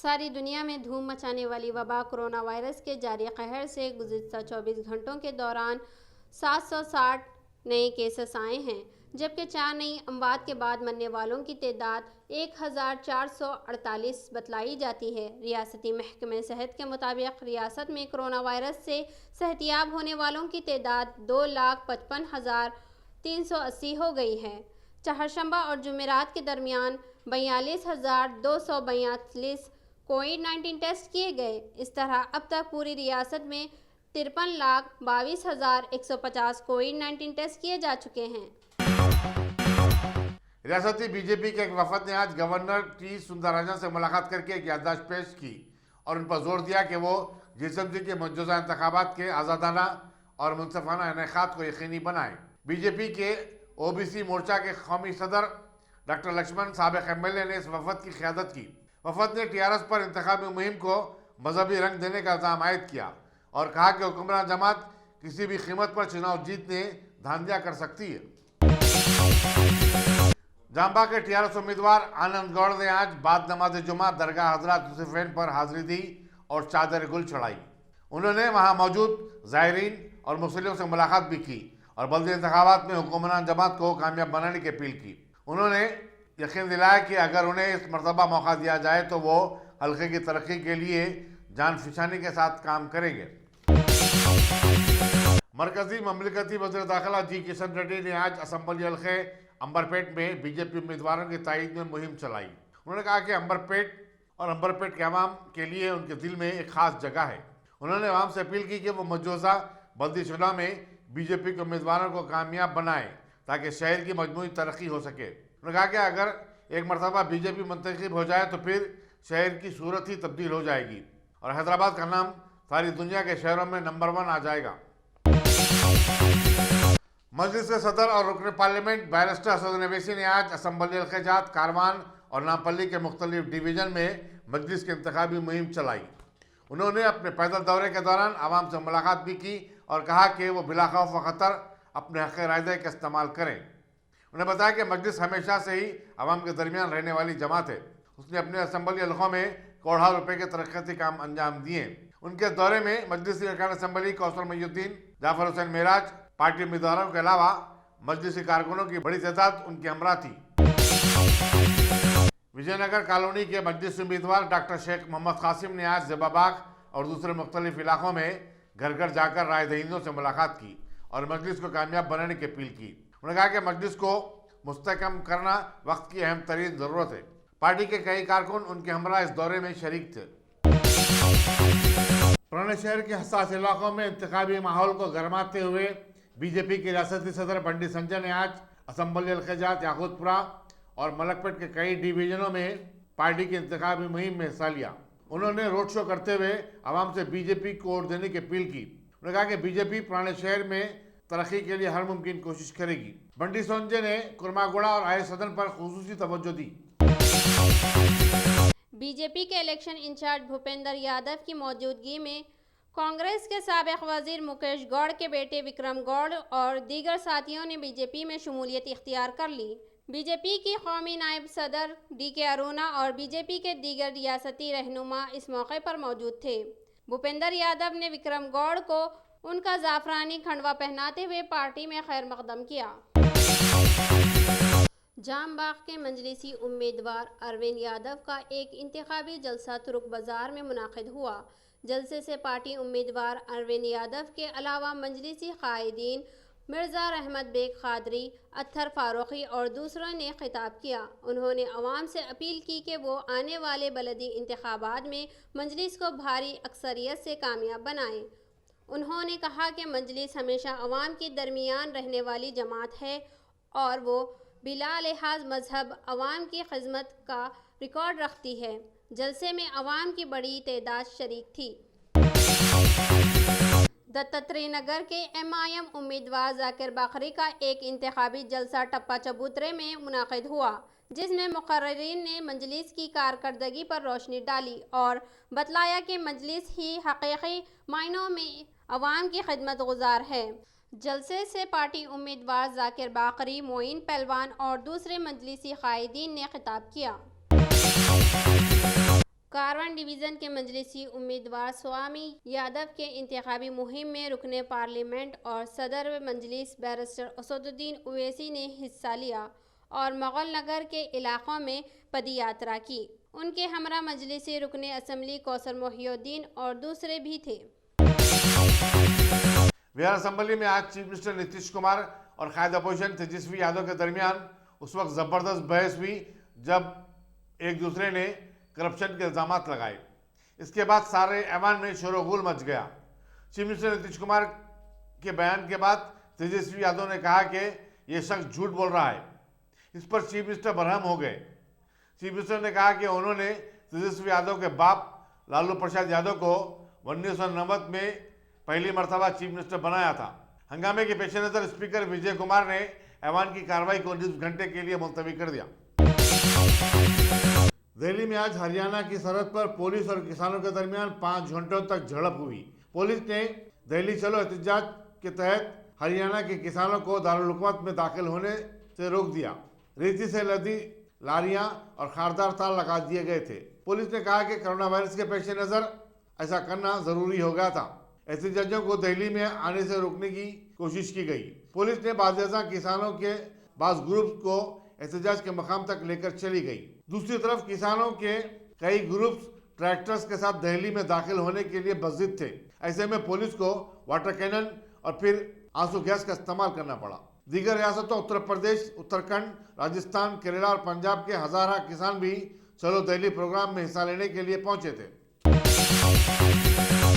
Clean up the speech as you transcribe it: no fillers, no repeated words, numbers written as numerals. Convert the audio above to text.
ساری دنیا میں دھوم مچانے والی وبا کورونا وائرس کے جاری قہر سے گزشتہ 24 گھنٹوں کے دوران 760 نئے کیسز آئے ہیں، جبکہ 4 نئی اموات کے بعد مرنے والوں کی تعداد 1448 بتلائی جاتی ہے۔ ریاستی محکمہ صحت کے مطابق ریاست میں کورونا وائرس سے صحتیاب ہونے والوں کی تعداد 2,55,380 ہو گئی ہے۔ چہارشنبہ اور جمعرات کے درمیان 42,242 کووڈ-19 ٹیسٹ کیے گئے۔ اس طرح اب تک پوری ریاست میں 53,22,150 کووڈ-19 ٹیسٹ کیے جا چکے ہیں۔ ریاستی بی جے پی کے ایک وفد نے آج گورنر ٹی سوندراراجن سے ملاقات کر کے ایک یادداشت پیش کی اور ان پر زور دیا کہ وہ GSMC کے مجوزہ انتخابات کے آزادانہ اور منصفانہ انعقاد کو یقینی بنائیں۔ بی جے پی کے OBC مورچہ کے قومی صدر ڈاکٹر لکشمن سابق MLA نے اس وفد کی قیادت کی۔ وفد نے TRS پر انتخابی مہم کو مذہبی رنگ دینے کا الزام عائد کیا اور کہا کہ حکمران جماعت کسی بھی قیمت پر چناؤ جیتنے دھاندلیاں کر سکتی ہے۔ جامبا کے TRS امیدوار آنند گوڑ نے آج بعد نماز جمعہ درگاہ حضرات یوسفین پر حاضری دی اور چادر گل چڑھائی۔ انہوں نے وہاں موجود زائرین اور مسلموں سے ملاقات بھی کی اور بلدی انتخابات میں حکمران جماعت کو کامیاب بنانے کی اپیل کی۔ انہوں نے یقین دلایا کہ اگر انہیں اس مرتبہ موقع دیا جائے تو وہ حلقے کی ترقی کے لیے جان فشانی کے ساتھ کام کریں گے۔ مرکزی مملکتی وزیر داخلہ جی کشن ریڈی نے آج اسمبلی حلقے امبرپیٹ میں بی جے پی امیدواروں کی تائید میں مہم چلائی۔ انہوں نے کہا کہ امبرپیٹ کے عوام کے لیے ان کے دل میں ایک خاص جگہ ہے۔ انہوں نے عوام سے اپیل کی کہ وہ مجوزہ بلدی چناؤ میں بی جے پی کے امیدواروں کو کامیاب بنائیں تاکہ شہر کی مجموعی ترقی ہو سکے۔ انہوں نے کہا کہ اگر ایک مرتبہ بی جے پی منتخب ہو جائے تو پھر شہر کی صورت ہی تبدیل ہو جائے گی اور حیدرآباد کا نام ساری دنیا کے شہروں میں نمبر 1 آ جائے گا۔ مجلس کے صدر اور رکن پارلیمنٹ بیرسٹر اسدالدین اویسی نے آج اسمبلی حلقے جات کاروان اور نامپلی کے مختلف ڈویژن میں مجلس کی انتخابی مہم چلائی۔ انہوں نے اپنے پیدل دورے کے دوران عوام سے ملاقات بھی کی اور کہا کہ وہ بلا خوف و خطر اپنے حق رائے دہی کا استعمال کریں۔ انہوں نے بتایا کہ مجلس ہمیشہ سے ہی عوام کے درمیان رہنے والی جماعت ہے۔ اس نے اپنے اسمبلی حلقوں میں کروڑوں روپے کے ترقیاتی کام انجام دیے۔ ان کے دورے میں مجلسی ارکان اسمبلی کوثر محی الدین، جعفر حسین معراج، پارٹی امیدواروں کے علاوہ مجلسی کارکنوں کی بڑی تعداد ان کے ہمراہ تھی۔ وجے نگر کالونی کے مجلسی امیدوار ڈاکٹر شیخ محمد قاسم نے آج زیبا باغ اور دوسرے مختلف علاقوں میں گھر گھر جا کر رائے دہندوں سے ملاقات کی اور مجلس کو کامیاب بنانے کی اپیل کی۔ انہوں نے کہا کہ مجلس کو مستحکم کرنا وقت کی اہم ترین ضرورت ہے۔ پارٹی کے کئی کارکن ان کے ہمراہ اس دورے میں شریک تھے۔ پرانے شہر کے حساس علاقوں میں انتخابی ماحول کو گرماتے ہوئے بی جے پی کے ریاستی صدر بنڈی سنجے نے آج اسمبلی حلقے جات یاقوت پورہ اور ملک پیٹ کے کئی ڈویژنوں میں پارٹی کی انتخابی مہم میں حصہ لیا۔ انہوں نے روڈ شو کرتے ہوئے عوام سے بی جے پی کو ووٹ دینے کی اپیل کی۔ انہوں نے کہا کہ بی جے پی پرانے شہر میں ترقی کے لیے ہر ممکن کوشش کرے گی۔ بنڈی سنجے نے کرماگوڑا اور آئے صدن پر خصوصی توجہ دی۔ بی جے پی کے الیکشن انچارج بھوپندر یادو کی موجودگی میں کانگریس کے سابق وزیر مکیش گوڑ کے بیٹے وکرم گوڑ اور دیگر ساتھیوں نے بی جے پی میں شمولیت اختیار کر لی۔ بی جے پی کی قومی نائب صدر ڈی کے ارونا اور بی جے پی کے دیگر ریاستی رہنما اس موقع پر موجود تھے۔ بھوپندر یادو نے وکرم گوڑ کو ان کا زعفرانی کھنڈوا پہناتے ہوئے پارٹی میں خیر مقدم کیا۔ جام باغ کے مجلسی امیدوار اروند یادو کا ایک انتخابی جلسہ ترک بازار میں منعقد ہوا۔ جلسے سے پارٹی امیدوار اروند یادو کے علاوہ مجلسی قائدین مرزا رحمت بیگ قادری، اطہر فاروقی اور دوسروں نے خطاب کیا۔ انہوں نے عوام سے اپیل کی کہ وہ آنے والے بلدی انتخابات میں مجلس کو بھاری اکثریت سے کامیاب بنائیں۔ انہوں نے کہا کہ مجلس ہمیشہ عوام کے درمیان رہنے والی جماعت ہے اور وہ بلا لحاظ مذہب عوام کی خدمت کا ریکارڈ رکھتی ہے۔ جلسے میں عوام کی بڑی تعداد شریک تھی۔ دتاتریہ نگر کے MIM امیدوار ذاکر باقری کا ایک انتخابی جلسہ ٹپا چبوترے میں منعقد ہوا، جس میں مقررین نے مجلس کی کارکردگی پر روشنی ڈالی اور بتلایا کہ مجلس ہی حقیقی معنوں میں عوام کی خدمت گزار ہے۔ جلسے سے پارٹی امیدوار ذاکر باقری، معین پہلوان اور دوسرے مجلسی قائدین نے خطاب کیا۔ کارون ڈویژن کے مجلسی امیدوار سوامی یادو کے انتخابی مہم میں رکن پارلیمنٹ اور صدر مجلس بیرسٹر اسد الدین اویسی نے حصہ لیا اور مغل نگر کے علاقوں میں پد یاترا کی۔ ان کے ہمراہ مجلسی رکن اسمبلی کوثر محی الدین اور دوسرے بھی تھے۔ بہار اسمبلی میں آج چیف منسٹر نتیش کمار اور قائد اپوزیشن تیجسوی یادو کے درمیان اس وقت زبردست بحث ہوئی جب ایک دوسرے نے کرپشن کے الزامات لگائے۔ اس کے بعد سارے ایوان میں شور و غل مچ گیا۔ چیف منسٹر نتیش کمار کے بیان کے بعد تیجسوی یادو نے کہا کہ یہ شخص جھوٹ بول رہا ہے۔ اس پر چیف منسٹر برہم ہو گئے۔ چیف منسٹر نے کہا کہ انہوں نے تیجسوی یادو کے باپ لالو پرساد یادو کو 1990 میں پہلی مرتبہ چیف منسٹر بنایا تھا۔ ہنگامے کے پیش نظر اسپیکر وجے کمار نے ایوان کی کارروائی کو 19 گھنٹے کے لیے ملتوی کر دیا۔ دہلی میں آج ہریانہ کی سرحد پر پولیس اور کسانوں کے درمیان 5 گھنٹوں تک جھڑپ ہوئی۔ پولیس نے دہلی چلو احتجاج کے تحت ہریانہ کے کسانوں کو دارالحکومت میں داخل ہونے سے روک دیا۔ ریتی سے لدی لاریاں اور خاردار تار لگا دیے گئے تھے۔ پولیس نے کہا کہ کرونا وائرس کے پیش نظر ایسا کرنا ضروری ہو گیا تھا۔ احتجاجیوں کو دہلی میں آنے سے روکنے کی کوشش کی گئی۔ پولیس نے بعض کسانوں کے بعض گروپس کو احتجاج کے مقام تک لے کر چلی گئی۔ دوسری طرف کسانوں کے کئی گروپس ٹریکٹرز کے ساتھ دہلی میں داخل ہونے کے لیے بضد تھے۔ ایسے میں پولیس کو واٹر کینن اور پھر آنسو گیس کا استعمال کرنا پڑا۔ دیگر ریاستوں اتر پردیش، اتراکھنڈ، راجستھان، کیرلا اور پنجاب کے ہزارہ کسان بھی چلو دہلی پروگرام میں حصہ لینے کے لیے پہنچے تھے۔